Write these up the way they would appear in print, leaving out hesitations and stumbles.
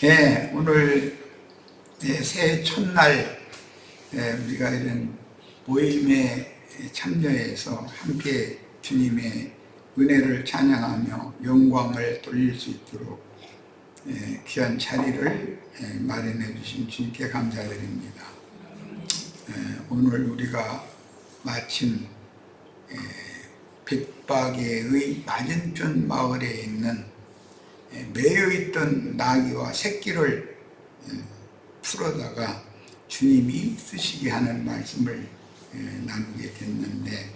예, 오늘 새해 첫날 우리가 이런 모임에 참여해서 함께 주님의 은혜를 찬양하며 영광을 돌릴 수 있도록 귀한 자리를 마련해 주신 주님께 감사드립니다. 오늘 우리가 마침 백박에의 맞은편 마을에 있는 매여있던 나귀와 새끼를 풀어다가 주님이 쓰시게 하는 말씀을 나누게 됐는데,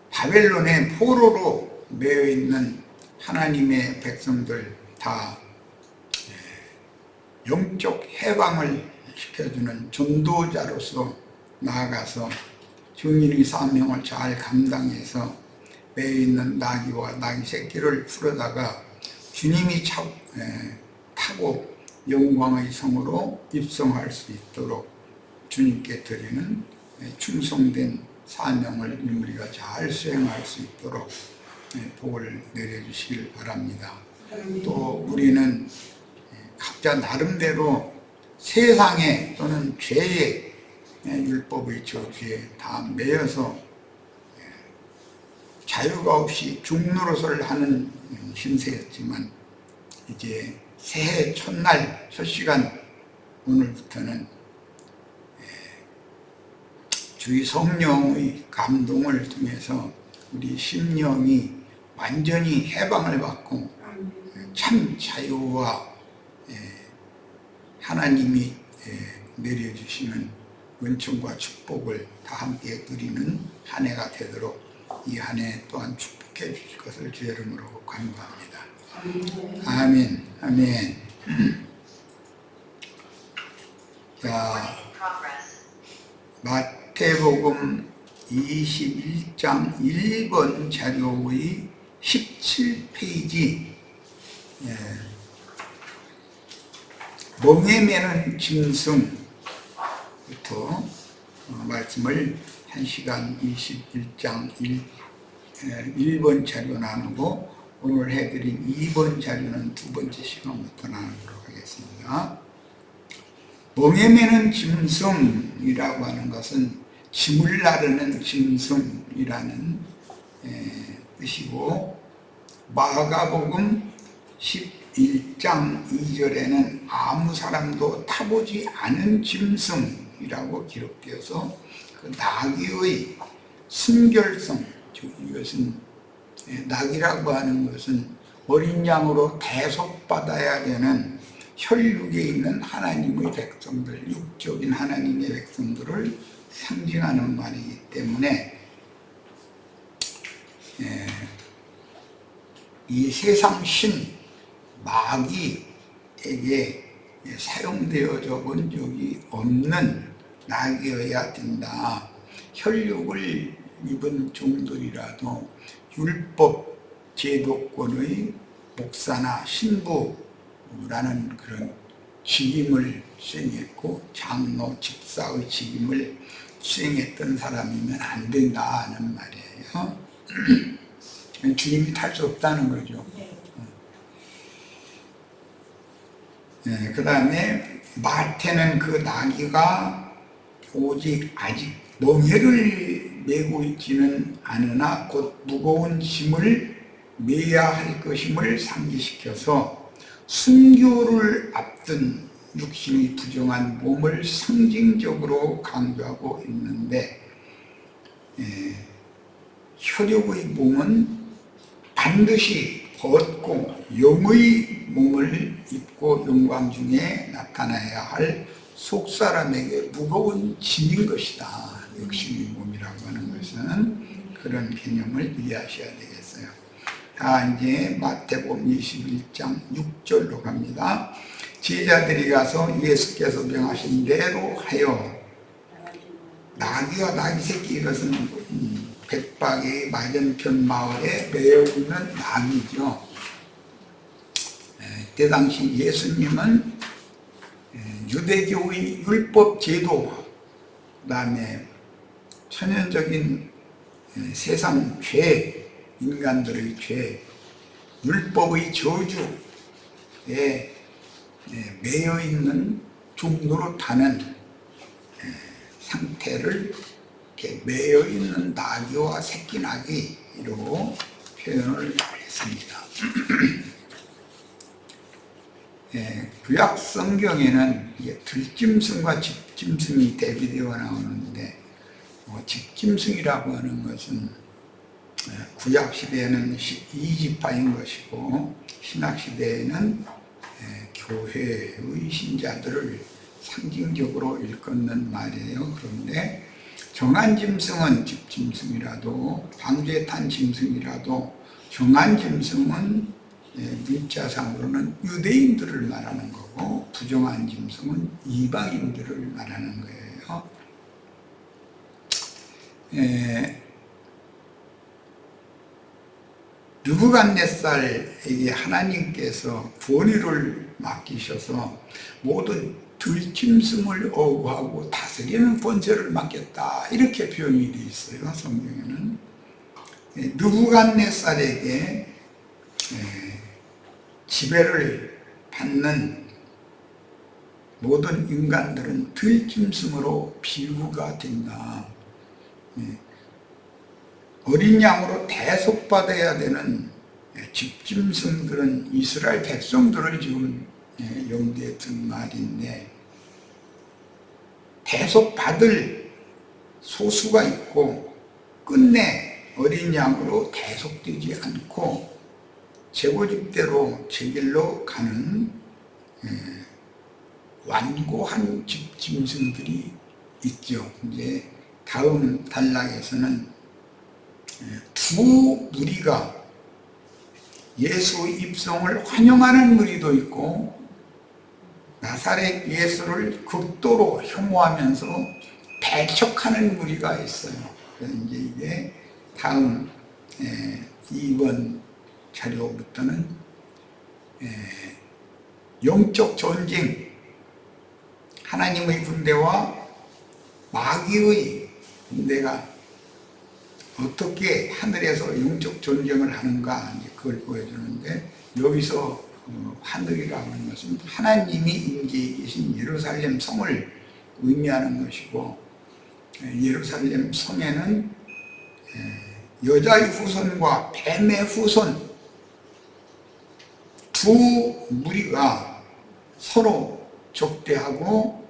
바벨론의 포로로 매여있는 하나님의 백성들 다 영적 해방을 시켜주는 전도자로서 나아가서 증인의 사명을 잘 감당해서 매여있는 나귀와 나귀 새끼를 풀어다가 주님이 타고 영광의 성으로 입성할 수 있도록 주님께 드리는 충성된 사명을 우리가 잘 수행할 수 있도록 복을 내려주시길 바랍니다. 또 우리는 각자 나름대로 세상에 또는 죄의 율법의 저주에 다 매여서 자유가 없이 중노릇을 하는 신세였지만, 이제 새해 첫날 첫 시간 오늘부터는 주의 성령의 감동을 통해서 우리 심령이 완전히 해방을 받고 참 자유와 하나님이 내려주시는 은총과 축복을 다 함께 누리는 한 해가 되도록 이 한 해 또한 축복해 주실 것을 주의 이름으로 간구합니다. 아멘. 아멘. 자, 마태복음 21장 1번 자료의 17페이지, 멍에 매는 짐승부터 말씀을 1시간 21장 1번 자료 나누고, 오늘 해드린 2번 자료는 두 번째 시간부터 나누도록 하겠습니다. 멍에 매는 짐승이라고 하는 것은 짐을 나르는 짐승이라는 뜻이고, 마가복음 11장 2절에는 아무 사람도 타보지 않은 짐승이라고 기록되어서 그 나귀의 순결성, 즉 이것은 나귀라고 하는 것은 어린 양으로 대속받아야 되는 혈육에 있는 하나님의 백성들, 육적인 하나님의 백성들을 상징하는 말이기 때문에 이 세상 신 마귀에게 사용되어져 본 적이 없는 나귀여야 된다. 혈육을 입은 종들이라도 율법 제도권의 목사나 신부라는 그런 직임을 수행했고, 장로, 집사의 직임을 수행했던 사람이면 안 된다는 말이에요. 주님이 탈 수 없다는 거죠. 그 다음에 마태는 그 나귀가 오직 아직 멍에를 메고 있지는 않으나 곧 무거운 짐을 메야 할 것임을 상기시켜서 순교를 앞둔 육신의 부정한 몸을 상징적으로 강조하고 있는데, 혈육의 몸은 반드시 벗고 영의 몸을 입고 영광 중에 나타나야 할 속사람에게 무거운 짐인 것이다. 육신의 몸이라고 하는 것은 그런 개념을 이해하셔야 되겠어요. 자, 이제 마태복음 21장 6절로 갑니다. 제자들이 가서 예수께서 명하신 대로 하여, 나귀와 나귀 새끼, 이것은 백박의 맞은편 마을에 매여 있는 나귀죠. 그때 당시 예수님은 유대교의 율법 제도와 그 다음에 천연적인 세상 죄, 인간들의 죄, 율법의 저주에 매여 있는 죽노릇하는 상태를 이렇게 매여 있는 나귀와 새끼 나귀로 표현을 했습니다. 구약 성경에는 들짐승과 집짐승이 대비되어 나오는데 집짐승이라고 하는 것은 구약 시대에는 12지파인 것이고 신약 시대에는 교회의 신자들을 상징적으로 일컫는 말이에요. 그런데 정한 짐승은 집짐승이라도 방주에 탄 짐승이라도 정한 짐승은 문자상으로는 유대인들을 말하는 거고 부정한 짐승은 이방인들을 말하는 거예요. 느부갓네살에게 하나님께서 권위를 맡기셔서 모든 들짐승을 어구하고 다스리는 권세를 맡겼다, 이렇게 표현이 되어 있어요. 성경에는 느부갓네살에게 지배를 받는 모든 인간들은 들짐승으로 비유가 된다. 어린 양으로 대속받아야 되는 집짐승들은 이스라엘 백성들을 지금 염두에 둔 말인데, 대속받을 소수가 있고 끝내 어린 양으로 대속되지 않고 제고집대로 제 길로 가는 완고한 집짐승들이 있죠. 이제 다음 단락에서는 두 무리가 예수의 입성을 환영하는 무리도 있고 나사렛 예수를 극도로 혐오하면서 배척하는 무리가 있어요. 그래서 이제 이게 다음 2번 자료부터는 영적 전쟁, 하나님의 군대와 마귀의 군대가 어떻게 하늘에서 영적 전쟁을 하는가, 그걸 보여주는데, 여기서 하늘이라고 하는 것은 하나님이 임재해 계신 예루살렘 성을 의미하는 것이고, 예루살렘 성에는 여자의 후손과 뱀의 후손 두 무리가 서로 적대하고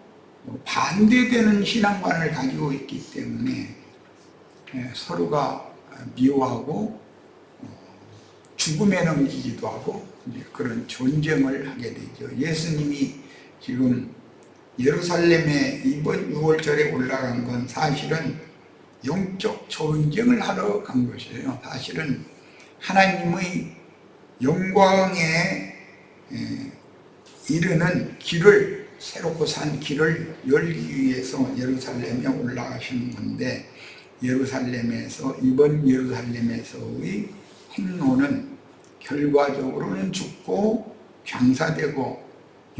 반대되는 신앙관을 가지고 있기 때문에 서로가 미워하고 죽음에 넘기기도 하고 그런 전쟁을 하게 되죠. 예수님이 지금 예루살렘에 이번 6월절에 올라간 건 사실은 영적 전쟁을 하러 간 것이에요. 사실은 하나님의 영광에 이르는 길을, 새롭고 산 길을 열기 위해서 예루살렘에 올라가시는 건데, 예루살렘에서, 이번 예루살렘에서의 행로는 결과적으로는 죽고 장사되고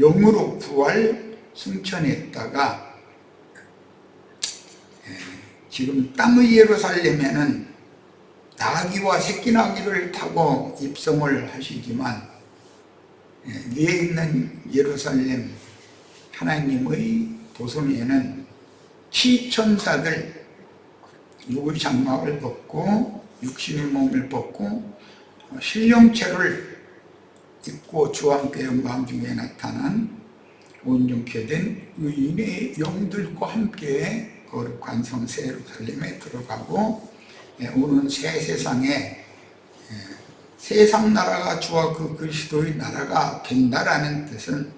영으로 부활 승천했다가, 지금 땅의 예루살렘에는 나귀와 새끼 나귀를 타고 입성을 하시지만 위에 있는 예루살렘 하나님의 도성에는 치천사들 육의 장막을 벗고 육신의 몸을 벗고 신령체를 입고 주와 함께 영광 중에 나타난 온전케 된 의인의 영들과 함께 거룩한 성 새 예루살렘에 들어가고 오는 새 세상에 세상 나라가 주와 그 그리스도의 나라가 된다라는 뜻은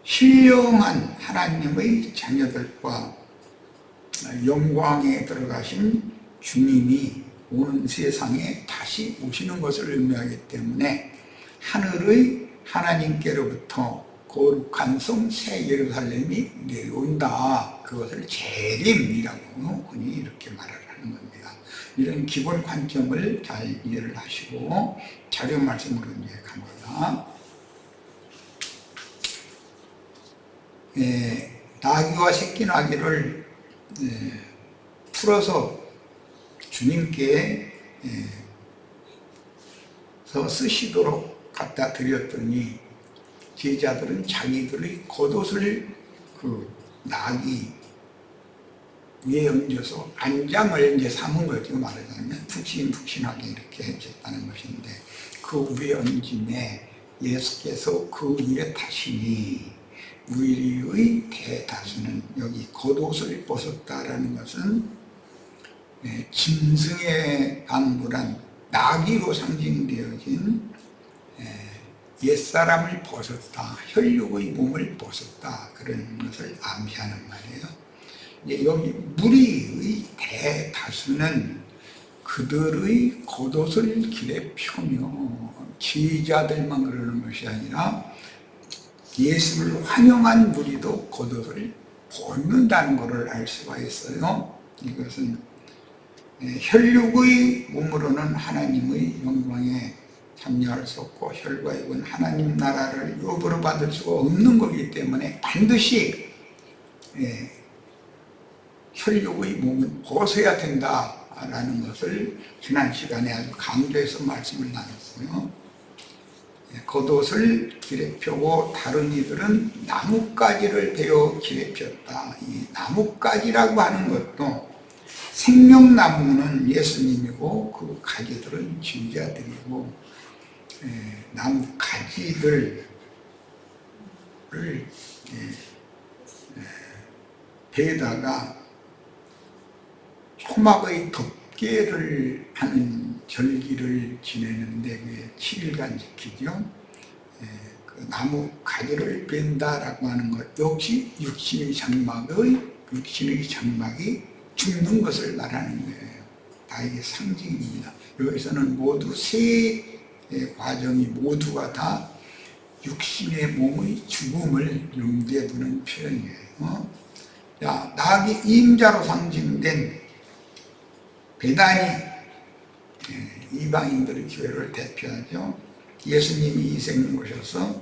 신령한 하나님의 자녀들과 영광에 들어가신 주님이 오는 세상에 다시 오시는 것을 의미하기 때문에 하늘의 하나님께로부터 거룩한 성 새 예루살렘이 내려온다. 그것을 재림이라고 흔히 이렇게 말을 하는 겁니다. 이런 기본 관점을 잘 이해를 하시고 자료 말씀으로 이제 갑니다. 나귀와 새끼 나귀를 풀어서 주님께 쓰시도록 갖다 드렸더니 제자들은 자기들의 겉옷을 그 나귀 위에 얹어서 안장을 이제 삼은 거죠. 말하자면 푹신푹신하게 이렇게 해줬다는 것인데, 그 위에 얹음에 예수께서 그 위에 타시니 우리의 대다수는, 여기 겉옷을 벗었다라는 것은 짐승의 강물한 나귀로 상징되어진 옛사람을 벗었다, 혈육의 몸을 벗었다, 그런 것을 암시하는 말이에요. 여기 무리의 대다수는 그들의 겉옷을 길에 펴며, 제자들만 그러는 것이 아니라 예수를 환영한 무리도 겉옷을 벗는다는 것을 알 수가 있어요. 이것은 혈육의 몸으로는 하나님의 영광에 참여할 수 없고, 혈과 육은 하나님 나라를 유업으로 받을 수가 없는 거기 때문에 반드시 혈육의 몸을 벗어야 된다라는 것을 지난 시간에 아주 강조해서 말씀을 나눴어요. 겉옷을 길에 펴고 다른 이들은 나뭇가지를 베어 길에 폈다. 이 나뭇가지라고 하는 것도, 생명나무는 예수님이고 그 가지들은 제자들이고, 나뭇가지들을 베다가 초막의 덮개를 하는 절기를 지내는데, 그게 7일간 지키죠. 그 나무 가지를 뺀다라고 하는 것 역시 육신의 장막이 죽는 것을 말하는 거예요. 다 이게 상징입니다. 여기서는 모두 세 과정이 모두가 다 육신의 몸의 죽음을 염두에 두는 표현이에요. 자, 나귀 임자로 상징된 베다니, 이방인들의 교회를 대표하죠. 예수님이 이 생을 오셔서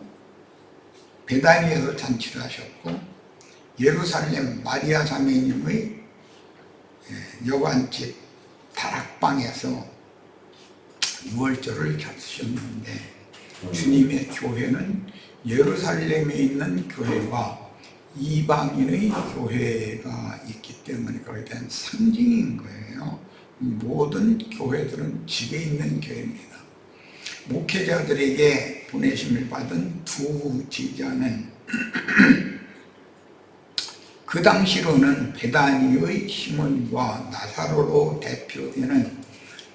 베다니에서 잔치를 하셨고, 예루살렘 마리아 자매님의 여관집 다락방에서 유월절을 겹치셨는데, 주님의 교회는 예루살렘에 있는 교회와 이방인의 교회가 있기 때문에 거기에 대한 상징인 거예요. 모든 교회들은 집에 있는 교회입니다. 목회자들에게 보내심을 받은 두 제자는 그 당시로는 베다니의 시몬과 나사로로 대표되는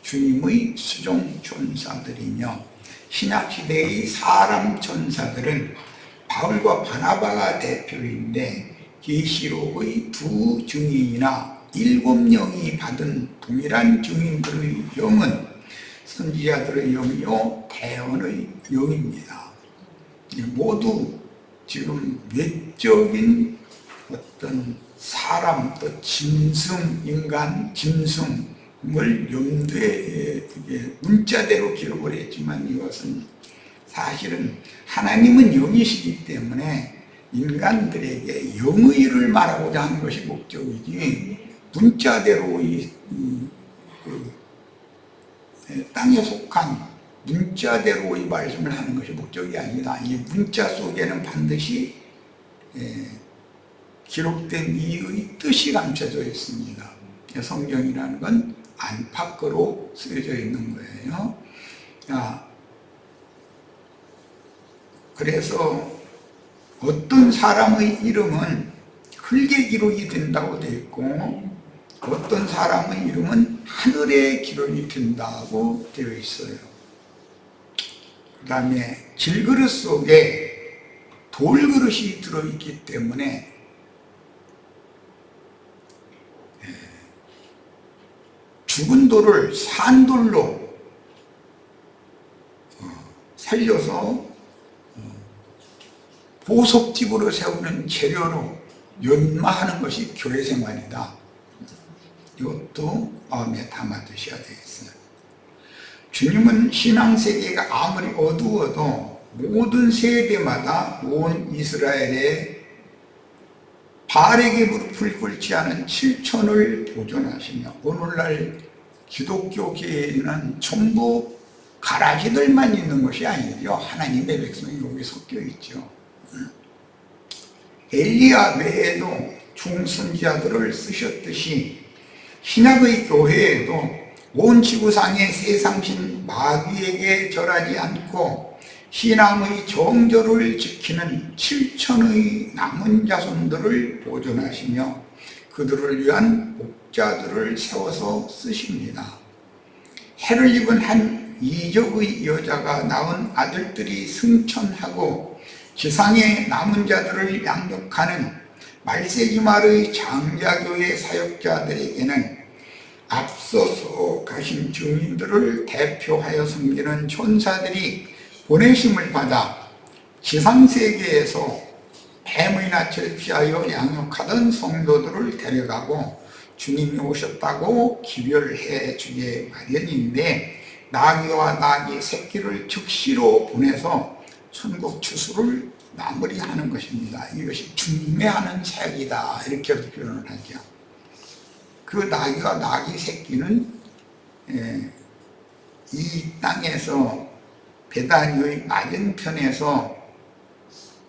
주님의 수종 천사들이며, 신약시대의 사람 천사들은 바울과 바나바가 대표인데, 계시록의 두 증인이나 7영이 받은 동일한 증인들의 영은 선지자들의 영이요 대언의 영입니다. 모두 지금 외적인 어떤 사람, 또 짐승, 인간, 짐승을 염두에 문자대로 기록을 했지만, 이것은 사실은 하나님은 영이시기 때문에 인간들에게 영의를 말하고자 하는 것이 목적이지, 문자대로 땅에 속한 문자대로의 말씀을 하는 것이 목적이 아닙니다. 이 문자 속에는 반드시 기록된 이의 뜻이 감춰져 있습니다. 성경이라는 건 안팎으로 쓰여져 있는 거예요. 그래서 어떤 사람의 이름은 흙에 기록이 된다고 되어 있고, 어떤 사람의 이름은 하늘에 기록이 된다고 되어 있어요. 그 다음에 질그릇 속에 돌그릇이 들어있기 때문에 죽은 돌을 산돌로 살려서 보석집으로 세우는 재료로 연마하는 것이 교회 생활이다. 이것도 마음에 담아 두셔야 되겠어요. 주님은 신앙세계가 아무리 어두워도 모든 세대마다 온 이스라엘의 바알에게 무릎을 꿇지 않은 7천을 보존하시며, 오늘날 기독교 계에는 전부 가라지들만 있는 것이 아니죠. 하나님의 백성이 여기 섞여 있죠. 엘리야 외에도 중선지자들을 쓰셨듯이 신약의 교회에도 온 지구상의 세상신 마귀에게 절하지 않고 신앙의 정절을 지키는 7천의 남은 자손들을 보존하시며 그들을 위한 목자들을 세워서 쓰십니다. 해를 입은 한 이족의 여자가 낳은 아들들이 승천하고 지상의 남은 자들을 양육하는 말세지말의 장자교회 사역자들에게는 앞서서 가신 증인들을 대표하여 섬기는 천사들이 보내심을 받아 지상세계에서 뱀의 낯을 피하여 양육하던 성도들을 데려가고 주님이 오셨다고 기별해 주게 마련인데, 나귀와 나귀 새끼를 즉시로 보내서 천국 추수를 마무리하는 것입니다. 이것이 중매하는 사역이다, 이렇게 표현을 하죠. 그 나귀와 나귀 새끼는 이 땅에서 베다니의 맞은편에서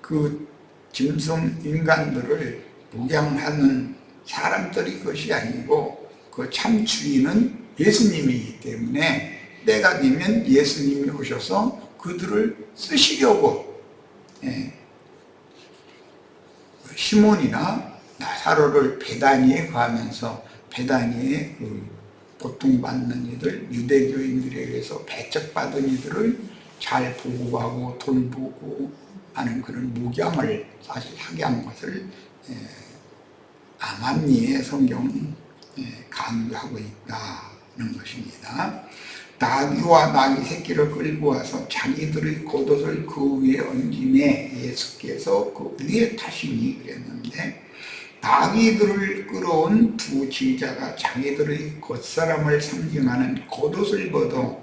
그 짐승 인간들을 목양하는 사람들이 것이 아니고 그 참 주인은 예수님이기 때문에 때가 되면 예수님이 오셔서 그들을 쓰시려고 시몬이나 나사로를 베다니에 가면서 베다니에 그 고통받는 이들, 유대교인들에 의해서 배척받은 이들을 잘 보호하고 돌보고 하는 그런 목양을 사실 하게 한 것을 암암리에 성경은 강조하고 있다는 것입니다. 나귀와 나귀 새끼를 끌고 와서 자기들의 겉옷을 그 위에 얹음에 예수께서 그 위에 타시니 그랬는데, 나귀들을 끌어온 두 지자가 자기들의 겉사람을 상징하는 겉옷을 벗어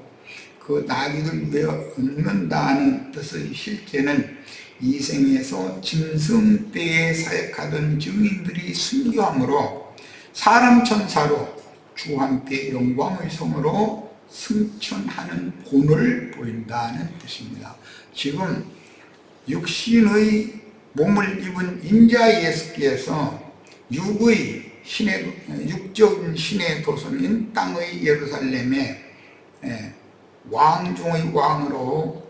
그 나귀들 위에 얹는다는 뜻의 실제는 이 생에서 짐승떼에 사역하던 증인들이 순교함으로 사람 천사로 주 함께 영광의 성으로 승천하는 본을 보인다는 뜻입니다. 지금 육신의 몸을 입은 인자 예수께서 육적인 신의 도성인 땅의 예루살렘에 왕 중의 왕으로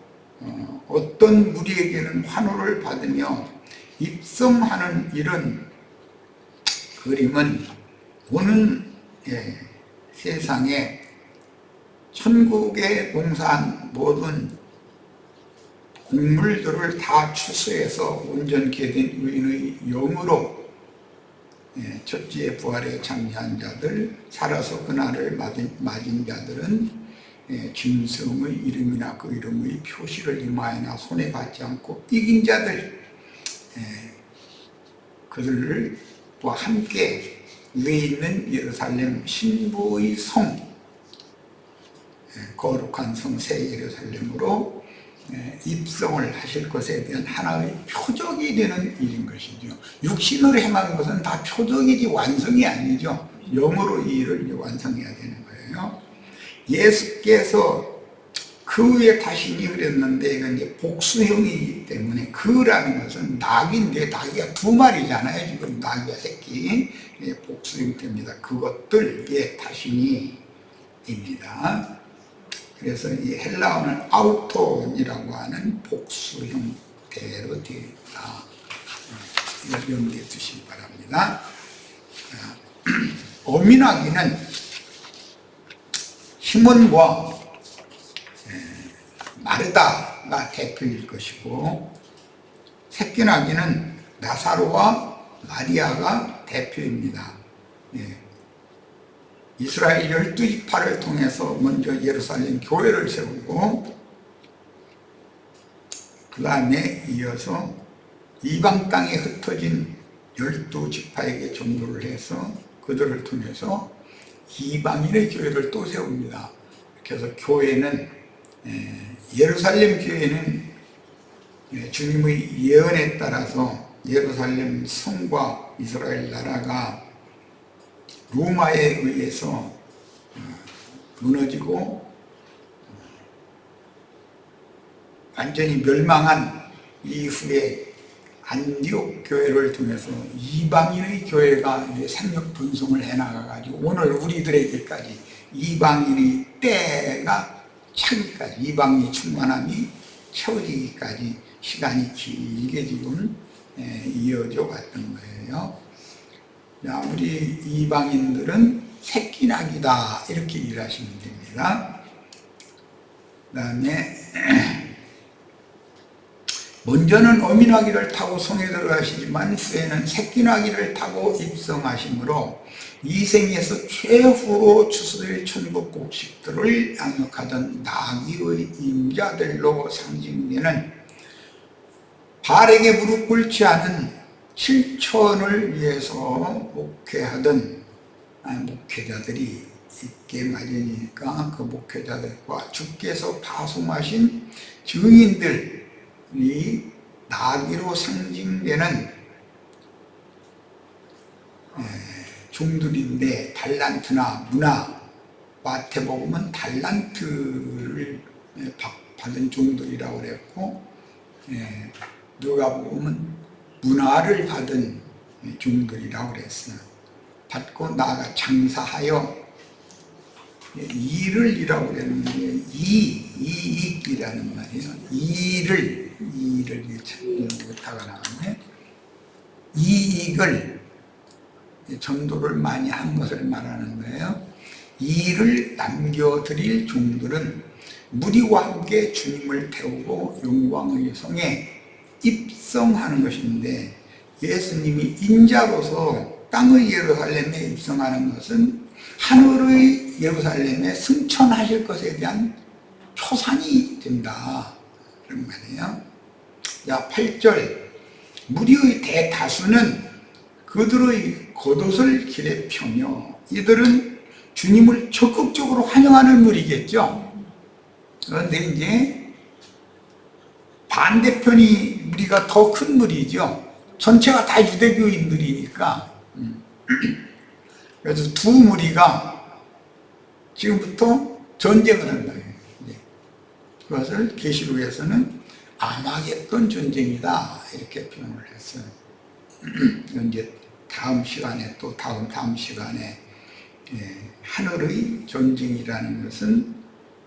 어떤 무리에게는 환호를 받으며 입성하는 이런 그림은 오는 세상에 천국에 농사한 모든 곡물들을 다 추수해서 온전케 된 의인의 영으로 첫째 부활에 참여한 자들, 살아서 그날을 맞은 자들은 짐승의 이름이나 그 이름의 표시를 이마에나 손에 받지 않고 이긴 자들, 그들을 또 함께 위에 있는 예루살렘 신부의 성, 거룩한 성 새 예루살렘으로 입성을 하실 것에 대한 하나의 표적이 되는 일인 것이죠. 육신으로 행한 것은 다 표적이지 완성이 아니죠. 영으로 이 일을 이제 완성해야 되는 거예요. 예수께서 그 위에 타시니 그랬는데 이건 이제 복수형이기 때문에 그라는 것은 낙인데 낙이가 두 마리잖아요. 지금 낙이와 새끼 복수형태입니다. 그것들 위에 타시니입니다. 그래서 이 헬라어는 아우톤이라고 하는 복수 형태로 되어 있다. 이걸 염두에 두시기 바랍니다. 어미나귀는 시몬과 마르다가 대표일 것이고, 새끼나귀는 나사로와 마리아가 대표입니다. 이스라엘 12지파를 통해서 먼저 예루살렘 교회를 세우고 그 다음에 이어서 이방 땅에 흩어진 12지파에게 전도를 해서 그들을 통해서 이방인의 교회를 또 세웁니다. 그래서 교회는 예루살렘 교회는 주님의 예언에 따라서 예루살렘 성과 이스라엘 나라가 로마에 의해서 무너지고 완전히 멸망한 이후에 안디옥 교회를 통해서 이방인의 교회가 생력 분송을 해나가가지고 오늘 우리들에게까지 이방인의 때가 차기까지, 이방인의 충만함이 채워지기까지 시간이 길게 지금 이어져 왔던 거예요. 자, 우리 이방인들은 새끼나기다 이렇게 일하시면 됩니다. 그 다음에 먼저는 어미나기를 타고 성에 들어가시지만 후에는 새끼나기를 타고 입성하시므로 이 생에서 최후로 추수될 천국 곡식들을 양육하던 나귀의 임자들로 상징되는 발에게 무릎 꿇지 않은 7천을 위해서 목회하던 목회자들이 있게 마련이니까 그 목회자들과 주께서 파송하신 증인들이 나귀로 상징되는 종들인데 달란트나 문화, 마태복음은 달란트를 받은 종들이라고 그랬고 누가복음은 문화를 받은 종들이라고 그랬어요. 받고 나아가 장사하여 일을 이라고 그랬는데 이익이라는 말이에요. 일을 못하가 나왔네. 이익을 전도를 많이 한 것을 말하는 거예요. 이를 남겨드릴 종들은 무리와 함께 주님을 태우고 영광의 성에 입성하는 것인데 예수님이 인자로서 땅의 예루살렘에 입성하는 것은 하늘의 예루살렘에 승천하실 것에 대한 초상이 된다 그런 말이에요. 자, 8절 무리의 대다수는 그들의 겉옷을 길에 펴며 이들은 주님을 적극적으로 환영하는 무리겠죠. 그런데 이제 반대편이 무리가 더 큰 무리죠. 전체가 다 유대교인들이니까. 그래서 두 무리가 지금부터 전쟁을 한다. 그것을 계시록에서는 아마겟돈 전쟁이다 이렇게 표현을 했어요. 이제 다음 시간에 또 다음 시간에 하늘의 전쟁이라는 것은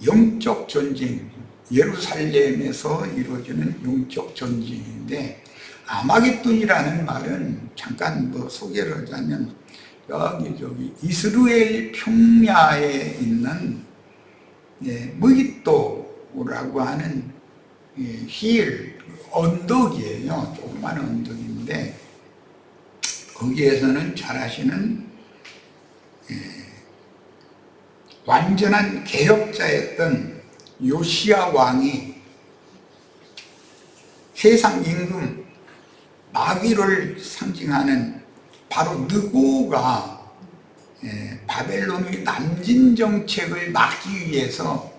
영적 전쟁, 예루살렘에서 이루어지는 영적 전쟁인데 아마겟돈이라는 말은 잠깐 소개를 하자면 저기 이스라엘 평야에 있는 무기또라고 하는 힐 언덕이에요. 조그마한 언덕인데 거기에서는 잘 아시는 완전한 개혁자였던 요시야 왕이 세상 임금 마귀를 상징하는 바로 느고가 바벨론의 남진 정책을 막기 위해서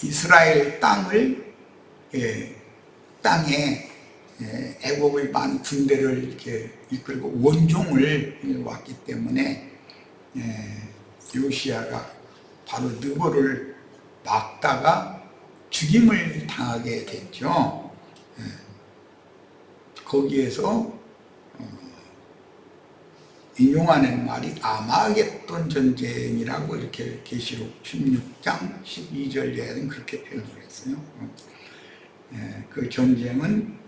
이스라엘 땅에 애국의 많은 군대를 이렇게 이끌고 원종을 왔기 때문에 요시야가 바로 느고를 막다가 죽임을 당하게 됐죠. 거기에서 인용하는 말이 아마겟돈 전쟁이라고 이렇게 계시록 16장 12절에는 그렇게 표현을 했어요. 그 전쟁은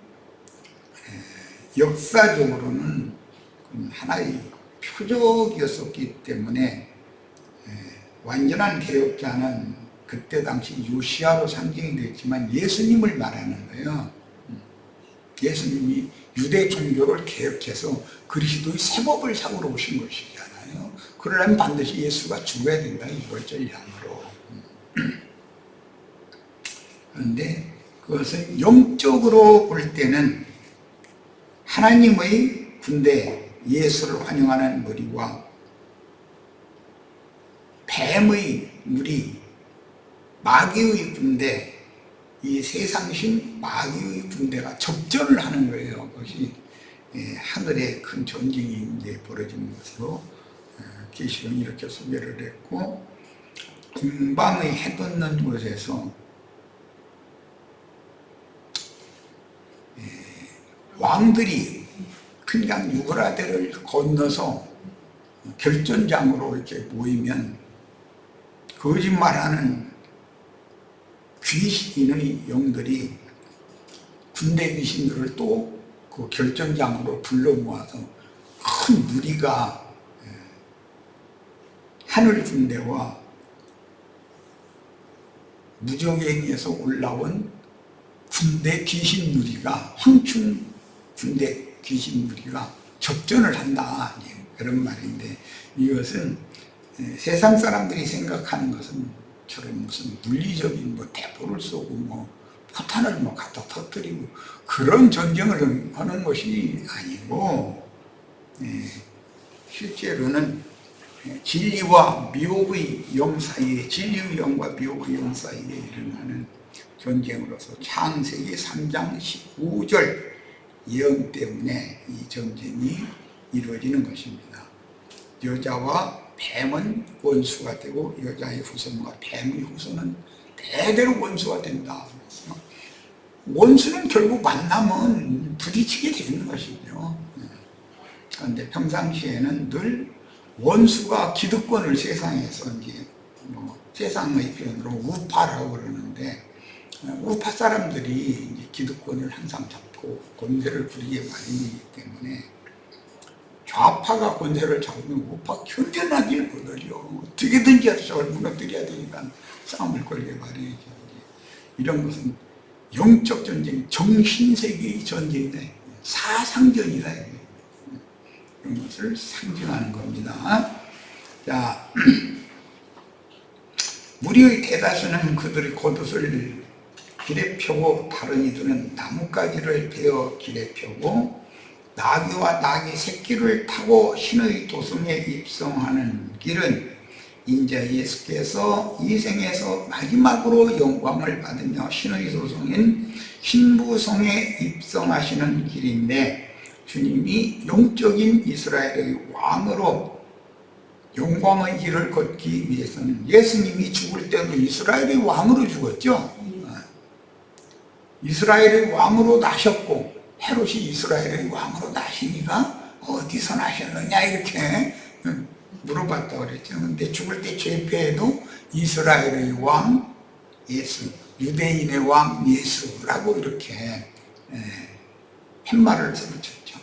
역사적으로는 하나의 표적이었었기 때문에 완전한 개혁자는 그때 당시 요시야로 상징이 됐지만 예수님을 말하는 거예요. 예수님이 유대 종교를 개혁해서 그리스도의 세법을 상으로 오신 것이잖아요. 그러려면 반드시 예수가 죽어야 된다, 이월절 양으로. 그런데 그것은 영적으로 볼 때는 하나님의 군대, 예수를 환영하는 무리와 뱀의 무리, 마귀의 군대, 이 세상신 마귀의 군대가 접전을 하는 거예요. 그것이 하늘에 큰 전쟁이 이제 벌어지는 것으로 계시록이 이렇게 소개를 했고, 동방의 해 돋는 곳에서 왕들이 그냥 유브라데를 건너서 결전장으로 이렇게 모이면 거짓말하는 귀신의 영들이 군대 귀신들을 또 그 결전장으로 불러 모아서 큰 무리가 하늘 군대와 무적행에서 올라온 군대 귀신 무리가 황충 군대 귀신 무리가 접전을 한다, 그런 말인데, 이것은 세상 사람들이 생각하는 것은 저런 무슨 물리적인 대포를 쏘고 포탄을 갖다 터뜨리고 그런 전쟁을 하는 것이 아니고, 실제로는 진리와 미혹의 영 사이에, 진리의 영과 미혹의 영 사이에 일어나는 전쟁으로서 창세기 3장 15절 예언 때문에 이 전쟁이 이루어지는 것입니다. 여자와 뱀은 원수가 되고 여자의 후손과 뱀의 후손은 대대로 원수가 된다. 그래서 원수는 결국 만나면 부딪히게 되는 것이죠. 그런데 평상시에는 늘 원수가 기득권을 세상에서 세상의 표현으로 우파라고 그러는데, 우파 사람들이 이제 기득권을 항상 잡고 권세를 부리게 마련이기 때문에 좌파가 권세를 잡으면 우파 견뎌나길 못하죠. 어떻게든지 해서 저걸 무너뜨려야 되니까 싸움을 걸게 마련이죠. 이런 것은 영적 전쟁, 정신세계의 전쟁이다, 사상전이다, 이런 것을 상징하는 겁니다. 자, 무리의 대다수는 그들의 겉옷을 길에 펴고 다른 이들은 나뭇가지를 베어 길에 펴고 나귀와 나귀 새끼를 타고 신의 도성에 입성하는 길은 인자 예수께서 이 생에서 마지막으로 영광을 받으며 신의 도성인 신부성에 입성하시는 길인데, 주님이 영적인 이스라엘의 왕으로 영광의 길을 걷기 위해서는, 예수님이 죽을 때도 이스라엘의 왕으로 죽었죠. 이스라엘의 왕으로 나셨고, 헤롯이 이스라엘의 왕으로 나시니까 어디서 나셨느냐 이렇게 물어봤다고 그랬죠. 근데 죽을 때 죄패에도 이스라엘의 왕 예수, 유대인의 왕 예수라고 이렇게 팻말을 붙였죠.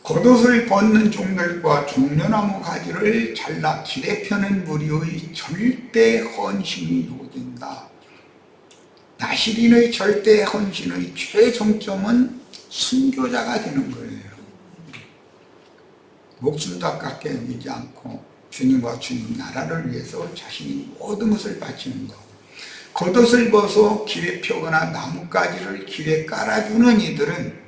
겉옷을 벗는 종들과 종려나무 가지를 잘라 길에 펴는 무리의 절대 헌신이 요구된다. 나시린의 절대 헌신의 최종점은 순교자가 되는 거예요. 목숨도 아깝게 여기지 않고 주님과 주님 나라를 위해서 자신이 모든 것을 바치는 것. 겉옷을 벗어 길에 펴거나 나뭇가지를 길에 깔아주는 이들은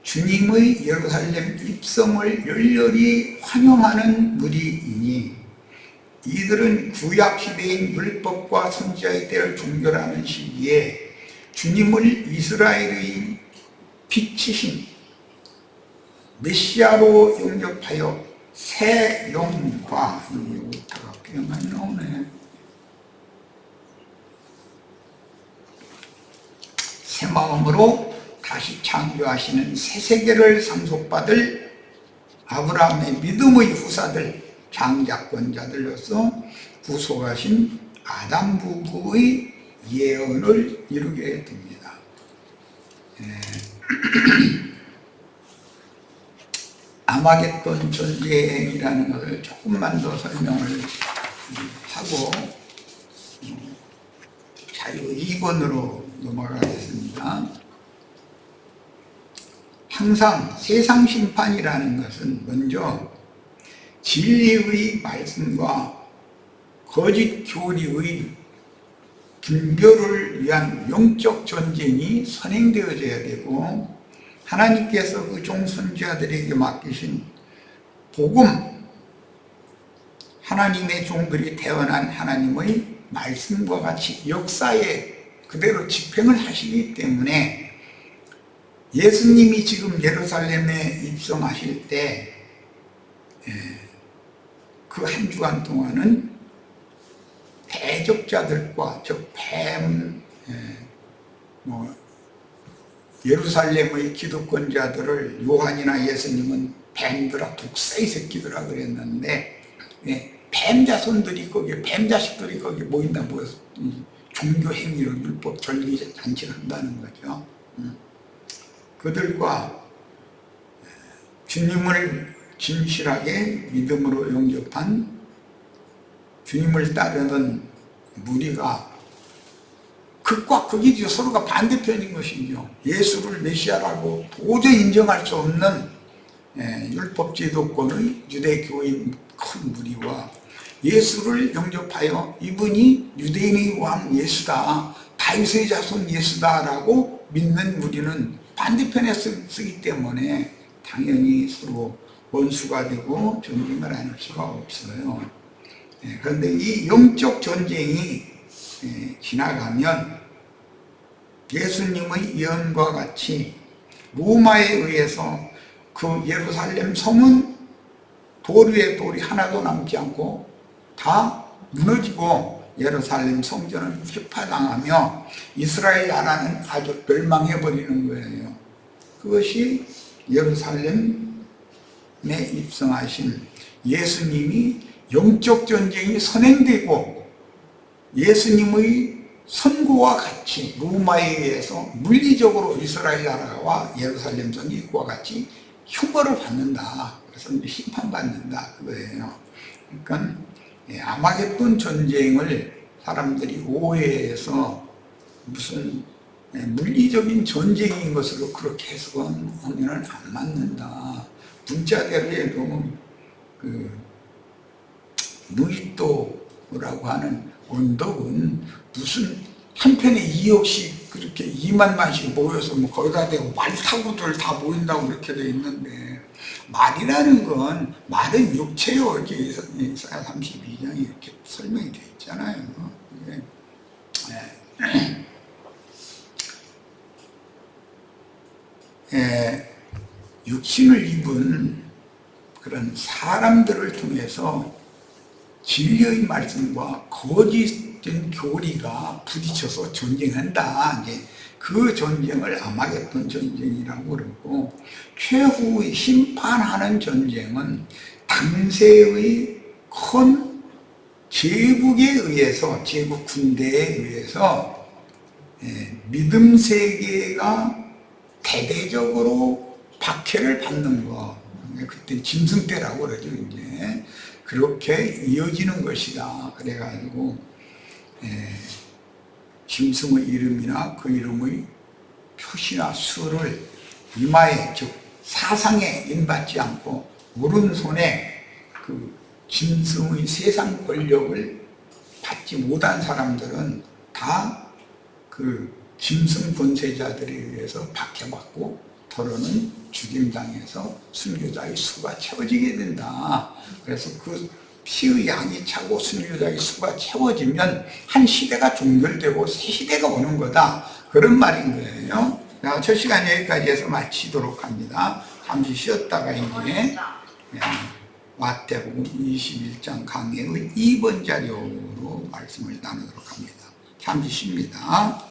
주님의 예루살렘 입성을 열렬히 환영하는 무리이니, 이들은 구약 시대인 율법과 선지자의 때를 종결하는 시기에 주님을 이스라엘의 빛이신 메시아로 영접하여 새 영과, 여기다가 꽤 많이 나오네, 새 마음으로 다시 창조하시는 새 세계를 상속받을 아브라함의 믿음의 후사들, 장자권자들로서 구속하신 아담 부부의 예언을 이루게 됩니다. 아마겟돈 전쟁이라는 것을 조금만 더 설명을 하고 자료 2번으로 넘어가겠습니다. 항상 세상 심판이라는 것은 먼저 진리의 말씀과 거짓 교리의 분별을 위한 영적 전쟁이 선행되어져야 되고, 하나님께서 그 종선지자들에게 맡기신 복음, 하나님의 종들이 태어난 하나님의 말씀과 같이 역사에 그대로 집행을 하시기 때문에, 예수님이 지금 예루살렘에 입성하실 때 그 한 주간 동안은 대적자들과, 즉 뱀, 예루살렘의 기득권자들을 요한이나 예수님은 뱀들아 독사의 새끼들아 그랬는데, 뱀 자손들이 거기에, 뱀 자식들이 거기에 모인다 모여서 종교 행위로 율법 절기 잔치를 한다는 거죠. 그들과 주님을 진실하게 믿음으로 영접한 주님을 따르는 무리가 극과 극이죠. 서로가 반대편인 것이죠. 예수를 메시아라고 도저히 인정할 수 없는 율법 제도권의 유대교인 큰 무리와 예수를 영접하여 이분이 유대인의 왕 예수다, 다윗의 자손 예수다라고 믿는 무리는 반대편에 서기 때문에 당연히 서로 원수가 되고 전쟁을 안 할 수가 없어요. 그런데 이 영적 전쟁이 지나가면 예수님의 예언과 같이 로마에 의해서 그 예루살렘 성은 돌 위에 돌이 하나도 남지 않고 다 무너지고 예루살렘 성전은 휘파당하며 이스라엘 나라는 아주 멸망해버리는 거예요. 그것이 예루살렘에 입성하신 예수님이 영적 전쟁이 선행되고 예수님의 선고와 같이 로마에 의해서 물리적으로 이스라엘 나라와 예루살렘 성이 있고와 같이 흉벌을 받는다. 그래서 이제 심판받는다 그거예요. 그러니까 아마겟돈 전쟁을 사람들이 오해해서 무슨 물리적인 전쟁인 것으로 그렇게 해석하면 안 맞는다. 문자대로 해도 그 무이또라고 하는 언덕은 무슨 한편에 2억씩 그렇게 2만씩 모여서 뭐 거기다 대고 말 타고들 다 모인다고 이렇게 돼 있는데, 말이라는 건 말은 육체요. 이렇게 이사야 32장에 이렇게 설명이 돼 있잖아요. 육신을 입은 그런 사람들을 통해서 진리의 말씀과 거짓된 교리가 부딪혀서 전쟁한다. 이제 그 전쟁을 아마겟돈 전쟁이라고 그러고, 최후의 심판하는 전쟁은 당세의 큰 제국에 의해서, 제국 군대에 의해서 믿음 세계가 대대적으로 박해를 받는 거. 그때 짐승 때라고 그러죠. 이제 그렇게 이어지는 것이다. 그래가지고 짐승의 이름이나 그 이름의 표시나 수를 이마에, 즉 사상에 인받지 않고 오른손에 그 짐승의 세상 권력을 받지 못한 사람들은 다 그 짐승 권세자들에 의해서 박해받고 더러는 죽임당해서 순교자의 수가 채워지게 된다. 그래서 그 피의 양이 차고 순교자의 수가 채워지면 한 시대가 종결되고 새 시대가 오는 거다. 그런 말인 거예요. 자, 첫 시간 여기까지 해서 마치도록 합니다. 잠시 쉬었다가 이제 마태복음 21장 강해의 2번 자료로 말씀을 나누도록 합니다. 잠시 쉽니다.